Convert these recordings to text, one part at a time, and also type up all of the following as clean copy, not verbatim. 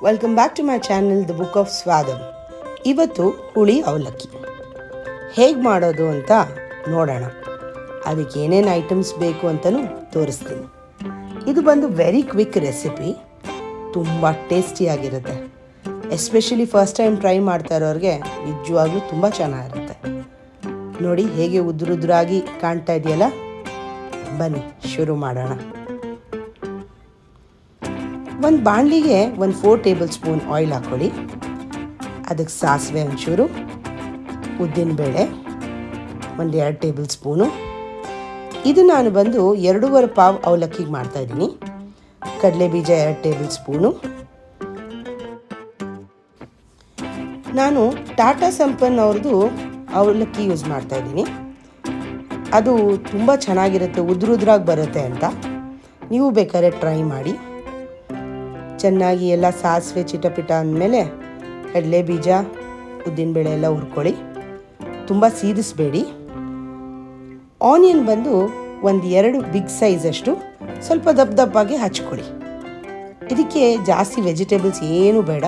Welcome back to my channel the book of Swadam. ಇವತ್ತು ಹುಳಿ ಅವಲಕ್ಕಿ ಹೇಗೆ ಮಾಡೋದು ಅಂತ ನೋಡೋಣ. ಅದಕ್ಕೆ ಏನೇನು ಐಟಮ್ಸ್ ಬೇಕು ಅಂತಲೂ ತೋರಿಸ್ತೀನಿ. ಇದು ಬಂದು ವೆರಿ ಕ್ವಿಕ್ ರೆಸಿಪಿ, ತುಂಬ ಟೇಸ್ಟಿಯಾಗಿರುತ್ತೆ. ಎಸ್ಪೆಷಲಿ ಫಸ್ಟ್ ಟೈಮ್ ಟ್ರೈ ಮಾಡ್ತಾ ಇರೋರಿಗೆ ನಿಜವಾಗ್ಲೂ ತುಂಬ ಚೆನ್ನಾಗಿರುತ್ತೆ. ನೋಡಿ ಹೇಗೆ ಉದ್ರುದ್ರಾಗಿ ಕಾಣ್ತಾ ಇದೆಯಲ್ಲ. ಬನ್ನಿ ಶುರು ಮಾಡೋಣ. ಒಂದು ಬಾಣಲಿಗೆ 4 ಟೇಬಲ್ ಸ್ಪೂನ್ ಆಯಿಲ್ ಹಾಕ್ಕೊಳ್ಳಿ. ಅದಕ್ಕೆ ಸಾಸಿವೆ ಒಂಚೂರು, ಉದ್ದಿನಬೇಳೆ 2 ಟೇಬಲ್ ಸ್ಪೂನು. ಇದು ನಾನು ಬಂದು 2.5 ಪಾವ್ ಅವಲಕ್ಕಿಗೆ ಮಾಡ್ತಾಯಿದ್ದೀನಿ. ಕಡಲೆಬೀಜ 2 ಟೇಬಲ್ ಸ್ಪೂನು. ನಾನು ಟಾಟಾ ಸಂಪನ್ ಅವ್ರದ್ದು ಅವಲಕ್ಕಿ ಯೂಸ್ ಮಾಡ್ತಾಯಿದ್ದೀನಿ. ಅದು ತುಂಬ ಚೆನ್ನಾಗಿರುತ್ತೆ, ಉದ್ರುದ್ರಾಗಿ ಬರುತ್ತೆ ಅಂತ. ನೀವು ಬೇಕಾದ್ರೆ ಟ್ರೈ ಮಾಡಿ. ಚೆನ್ನಾಗಿ ಎಲ್ಲ ಸಾಸಿವೆ ಚಿಟಪಿಟ ಅಂದಮೇಲೆ ಕಡಲೆ ಬೀಜ ಉದ್ದಿನಬೇಳೆ ಎಲ್ಲ ಹುರ್ಕೊಳ್ಳಿ. ತುಂಬ ಸೀದಿಸಬೇಡಿ. ಆನಿಯನ್ ಬಂದು 2 ಬಿಗ್ ಸೈಜಷ್ಟು ಸ್ವಲ್ಪ ದಪ್ಪಾಗಿ ಹಚ್ಕೊಳ್ಳಿ. ಇದಕ್ಕೆ ಜಾಸ್ತಿ ವೆಜಿಟೇಬಲ್ಸ್ ಏನೂ ಬೇಡ,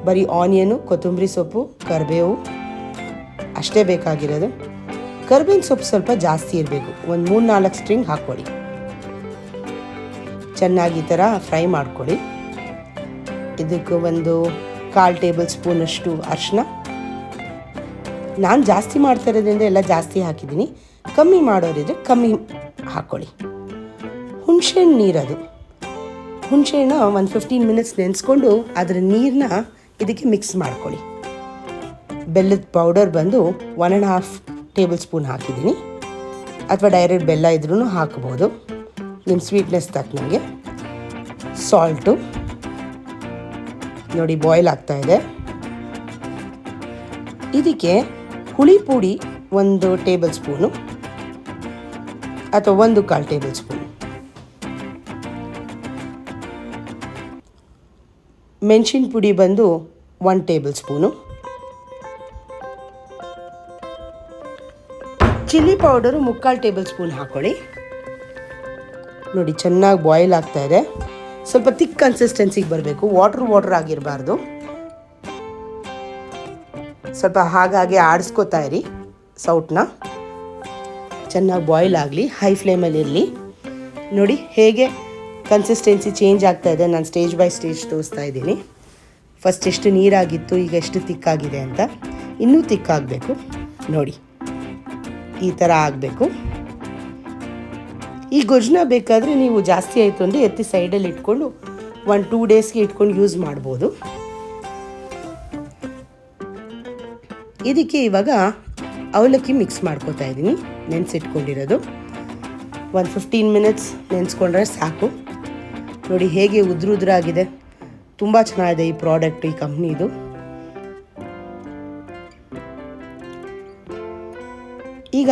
ಬರೀ ಆನಿಯನು, ಕೊತ್ತಂಬರಿ ಸೊಪ್ಪು, ಕರಿಬೇವು ಅಷ್ಟೇ ಬೇಕಾಗಿರೋದು. ಕರಿಬೇವಿನ ಸೊಪ್ಪು ಸ್ವಲ್ಪ ಜಾಸ್ತಿ ಇರಬೇಕು, 3-4 ಸ್ಟ್ರಿಂಗ್ ಹಾಕ್ಕೊಳ್ಳಿ. ಚೆನ್ನಾಗಿ ಈ ಥರ ಫ್ರೈ ಮಾಡ್ಕೊಳ್ಳಿ. ಇದಕ್ಕೆ 1/4 ಟೇಬಲ್ ಸ್ಪೂನಷ್ಟು ಅರಿಶಿನ. ನಾನು ಜಾಸ್ತಿ ಮಾಡ್ತಾ ಇರೋದ್ರಿಂದ ಎಲ್ಲ ಜಾಸ್ತಿ ಹಾಕಿದ್ದೀನಿ. ಕಮ್ಮಿ ಮಾಡೋರಿದ್ರೆ ಕಮ್ಮಿ ಹಾಕ್ಕೊಳ್ಳಿ. ಹುಣಸೆಹಣ್ಣು ನೀರದು, ಹುಣಸೆಹಣ್ಣು 15 ಮಿನಿಟ್ಸ್ ನೆನೆಸ್ಕೊಂಡು ಅದರ ನೀರನ್ನ ಇದಕ್ಕೆ ಮಿಕ್ಸ್ ಮಾಡ್ಕೊಳ್ಳಿ. ಬೆಲ್ಲದ ಪೌಡರ್ ಬಂದು 1.5 ಟೇಬಲ್ ಸ್ಪೂನ್ ಹಾಕಿದ್ದೀನಿ, ಅಥವಾ ಡೈರೆಕ್ಟ್ ಬೆಲ್ಲ ಇದ್ರೂ ಹಾಕ್ಬೋದು, ನಿಮ್ಮ ಸ್ವೀಟ್ನೆಸ್ ತಕ್ಕನಂಗೆ. ಸಾಲ್ಟು ನೋಡಿ ಬಾಯ್ಲ್ ಆಗ್ತಾ ಇದೆ. ಇದಕ್ಕೆ ಹುಳಿ ಪುಡಿ 1 ಟೇಬಲ್ ಸ್ಪೂನು ಅಥವಾ 1/4 ಟೇಬಲ್ ಸ್ಪೂನು. ಮೆಣಸಿನ ಪುಡಿ ಬಂದು 1 table spoon. Chilli powder 3/4 table spoon ಹಾಕ್ಕೊಳ್ಳಿ. ನೋಡಿ ಚೆನ್ನಾಗಿ ಬಾಯ್ಲ್ ಆಗ್ತಾ ಇದೆ. ಸ್ವಲ್ಪ ತಿಕ್ ಕನ್ಸಿಸ್ಟೆನ್ಸಿಗೆ ಬರಬೇಕು, ವಾಟರ್ ಆಗಿರಬಾರ್ದು. ಸ್ವಲ್ಪ ಹಾಗಾಗಿ ಆಡಿಸ್ಕೋತಾ ಇರಿ ಸೌಟನ್ನ. ಚೆನ್ನಾಗಿ ಬಾಯ್ಲ್ ಆಗಲಿ, ಹೈ ಫ್ಲೇಮಲ್ಲಿ ಇರಲಿ. ನೋಡಿ ಹೇಗೆ ಕನ್ಸಿಸ್ಟೆನ್ಸಿ ಚೇಂಜ್ ಆಗ್ತಾ ಇದೆ. ನಾನು ಸ್ಟೇಜ್ ಬೈ ಸ್ಟೇಜ್ ತೋರಿಸ್ತಾ ಇದ್ದೀನಿ. ಫಸ್ಟ್ ಎಷ್ಟು ನೀರಾಗಿತ್ತು, ಈಗ ಎಷ್ಟು ತಿಕ್ಕಾಗಿದೆ ಅಂತ. ಇನ್ನೂ ತಿಕ್ಕಾಗಬೇಕು ನೋಡಿ, ಈ ಥರ ಆಗಬೇಕು. ಈ ಗೊಜ್ಜನ್ನ ಬೇಕಾದರೆ ನೀವು ಜಾಸ್ತಿ ಆಯಿತು ಅಂದರೆ ಎತ್ತಿ ಸೈಡಲ್ಲಿ ಇಟ್ಕೊಂಡು 1-2 ಡೇಸ್ಗೆ ಇಟ್ಕೊಂಡು ಯೂಸ್ ಮಾಡ್ಬೋದು. ಇದಕ್ಕೆ ಇವಾಗ ಅವಲಕ್ಕಿ ಮಿಕ್ಸ್ ಮಾಡ್ಕೋತಾ ಇದ್ದೀನಿ, ನೆನೆಸಿಟ್ಕೊಂಡಿರೋದು. 15 ಮಿನಿಟ್ಸ್ ನೆನೆಸ್ಕೊಂಡ್ರೆ ಸಾಕು. ನೋಡಿ ಹೇಗೆ ಉದ್ರಾಗಿದೆ. ತುಂಬ ಚೆನ್ನಾಗಿದೆ ಈ ಪ್ರಾಡಕ್ಟ್, ಈ ಕಂಪ್ನಿದು. ಈಗ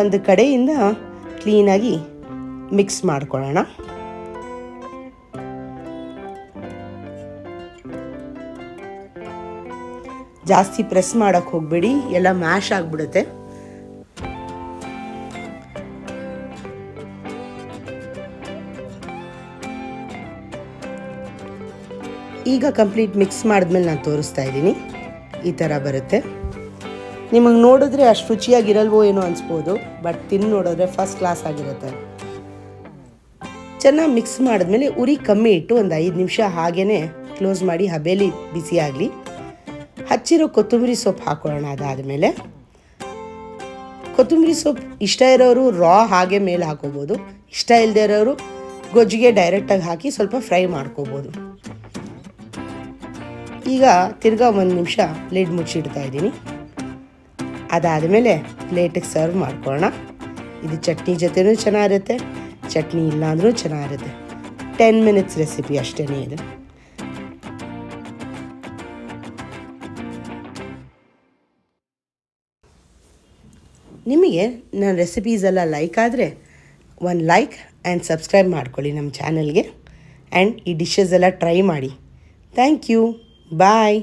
ಒಂದು ಕಡೆಯಿಂದ ಕ್ಲೀನಾಗಿ ಮಿಕ್ಸ್ ಮಾಡ್ಕೊಳ್ಳೋಣ. ಜಾಸ್ತಿ ಪ್ರೆಸ್ ಮಾಡೋಕ್ಕೆ ಹೋಗಬೇಡಿ, ಎಲ್ಲ ಮ್ಯಾಶ್ ಆಗಿಬಿಡುತ್ತೆ. ಈಗ ಕಂಪ್ಲೀಟ್ ಮಿಕ್ಸ್ ಮಾಡಿದ್ಮೇಲೆ ನಾನು ತೋರಿಸ್ತಾ ಇದ್ದೀನಿ. ಈ ಥರ ಬರುತ್ತೆ. ನಿಮಗೆ ನೋಡಿದ್ರೆ ಅಷ್ಟು ರುಚಿಯಾಗಿರಲ್ವೋ ಏನೋ ಅನಿಸ್ಬೋದು, ಬಟ್ ತಿಂದು ನೋಡಿದ್ರೆ ಫಸ್ಟ್ ಕ್ಲಾಸ್ ಆಗಿರುತ್ತೆ. ಚೆನ್ನಾಗಿ ಮಿಕ್ಸ್ ಮಾಡಿದ್ಮೇಲೆ ಉರಿ ಕಮ್ಮಿ ಇಟ್ಟು 5 ನಿಮಿಷ ಹಾಗೇ ಕ್ಲೋಸ್ ಮಾಡಿ ಹಬೇಲಿ ಬಿಸಿ ಆಗಲಿ. ಹಚ್ಚಿರೋ ಕೊತ್ತಂಬರಿ ಸೊಪ್ಪು ಹಾಕೊಳ್ಳೋಣ. ಅದಾದಮೇಲೆ ಕೊತ್ತಂಬರಿ ಸೊಪ್ಪು ಇಷ್ಟ ಇರೋರು ಹಾಗೆ ಮೇಲೆ ಹಾಕೋಬೋದು, ಇಷ್ಟ ಇಲ್ಲದೆ ಇರೋರು ಗೊಜ್ಜಿಗೆ ಡೈರೆಕ್ಟಾಗಿ ಹಾಕಿ ಸ್ವಲ್ಪ ಫ್ರೈ ಮಾಡ್ಕೋಬೋದು. ಈಗ ತಿರ್ಗಾ 1 ನಿಮಿಷ ಲಿಡ್ ಮುಚ್ಚಿಡ್ತಾ ಇದ್ದೀನಿ. ಅದಾದಮೇಲೆ ಪ್ಲೇಟಿಗೆ ಸರ್ವ್ ಮಾಡ್ಕೊಳ್ಳೋಣ. ಇದು ಚಟ್ನಿ ಜೊತೆನೂ ಚೆನ್ನಾಗಿರುತ್ತೆ, ಚಟ್ನಿ ಇಲ್ಲ ಅಂದರೂ ಚೆನ್ನಾಗಿರುತ್ತೆ. 10 ಮಿನಿಟ್ಸ್ ರೆಸಿಪಿ ಅಷ್ಟೇ ಇದು. ನಿಮಗೆ ನನ್ನ ರೆಸಿಪೀಸ್ ಎಲ್ಲ ಲೈಕ್ ಆದರೆ 1 ಲೈಕ್ ಆ್ಯಂಡ್ ಸಬ್ಸ್ಕ್ರೈಬ್ ಮಾಡ್ಕೊಳ್ಳಿ ನಮ್ಮ ಚಾನಲ್ಗೆ. ಆ್ಯಂಡ್ ಈ ಡಿಶಸ್ ಎಲ್ಲ ಟ್ರೈ ಮಾಡಿ. Thank you. ಬಾಯ್.